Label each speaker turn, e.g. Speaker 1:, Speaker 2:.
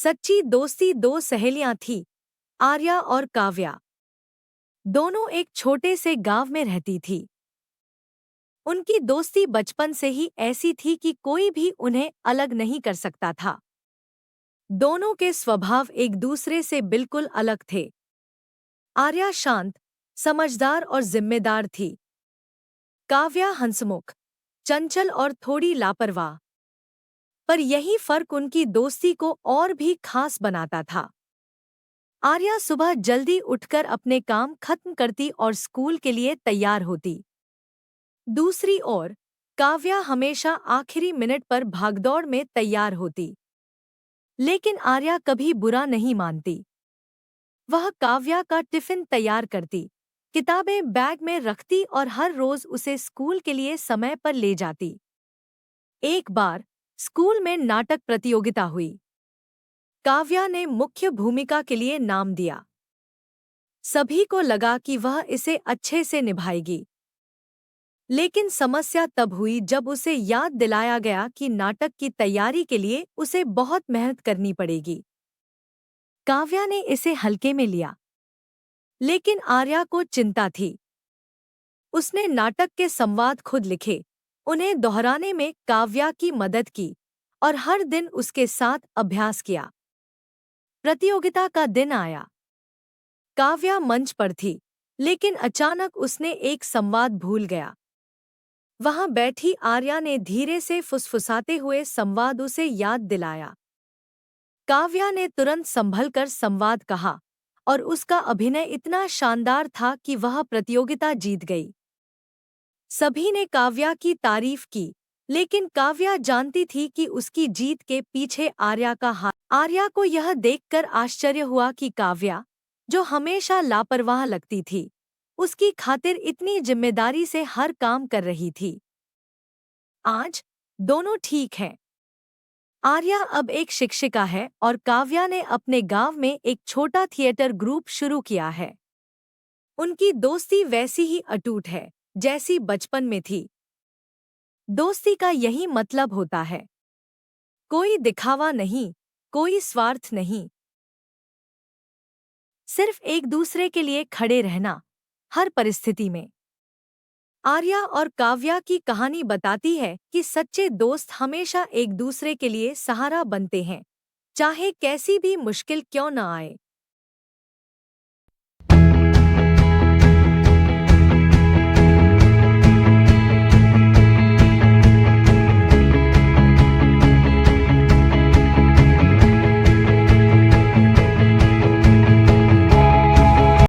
Speaker 1: सच्ची दोस्ती दो सहेलियां थीं, आर्या और काव्या। दोनों एक छोटे से गांव में रहती थी। उनकी दोस्ती बचपन से ही ऐसी थी कि कोई भी उन्हें अलग नहीं कर सकता था। दोनों के स्वभाव एक दूसरे से बिल्कुल अलग थे। आर्या शांत, समझदार और जिम्मेदार थी। काव्या हंसमुख, चंचल और थोड़ी लापरवाह। पर यही फर्क उनकी दोस्ती को और भी खास बनाता था। आर्या सुबह जल्दी उठकर अपने काम खत्म करती और स्कूल के लिए तैयार होती। दूसरी ओर काव्या हमेशा आखिरी मिनट पर भागदौड़ में तैयार होती। लेकिन आर्या कभी बुरा नहीं मानती। वह काव्या का टिफिन तैयार करती, किताबें बैग में रखती और हर रोज उसे स्कूल के लिए समय पर ले जाती। एक बार स्कूल में नाटक प्रतियोगिता हुई। काव्या ने मुख्य भूमिका के लिए नाम दिया। सभी को लगा कि वह इसे अच्छे से निभाएगी। लेकिन समस्या तब हुई जब उसे याद दिलाया गया कि नाटक की तैयारी के लिए उसे बहुत मेहनत करनी पड़ेगी। काव्या ने इसे हल्के में लिया, लेकिन आर्या को चिंता थी। उसने नाटक के संवाद खुद लिखे, उन्हें दोहराने में काव्या की मदद की और हर दिन उसके साथ अभ्यास किया। प्रतियोगिता का दिन आया। काव्या मंच पर थी, लेकिन अचानक उसने एक संवाद भूल गया। वहां बैठी आर्या ने धीरे से फुसफुसाते हुए संवाद उसे याद दिलाया। काव्या ने तुरंत संभलकर संवाद कहा और उसका अभिनय इतना शानदार था कि वह प्रतियोगिता जीत गई। सभी ने काव्या की तारीफ की, लेकिन काव्या जानती थी कि उसकी जीत के पीछे आर्या का हाथ। आर्या को यह देखकर आश्चर्य हुआ कि काव्या, जो हमेशा लापरवाह लगती थी, उसकी खातिर इतनी जिम्मेदारी से हर काम कर रही थी। आज दोनों ठीक हैं। आर्या अब एक शिक्षिका है और काव्या ने अपने गांव में एक छोटा थिएटर ग्रुप शुरू किया है। उनकी दोस्ती वैसी ही अटूट है जैसी बचपन में थी। दोस्ती का यही मतलब होता है, कोई दिखावा नहीं, कोई स्वार्थ नहीं, सिर्फ एक दूसरे के लिए खड़े रहना, हर परिस्थिति में। आर्या और काव्या की कहानी बताती है कि सच्चे दोस्त हमेशा एक दूसरे के लिए सहारा बनते हैं, चाहे कैसी भी मुश्किल क्यों न आए।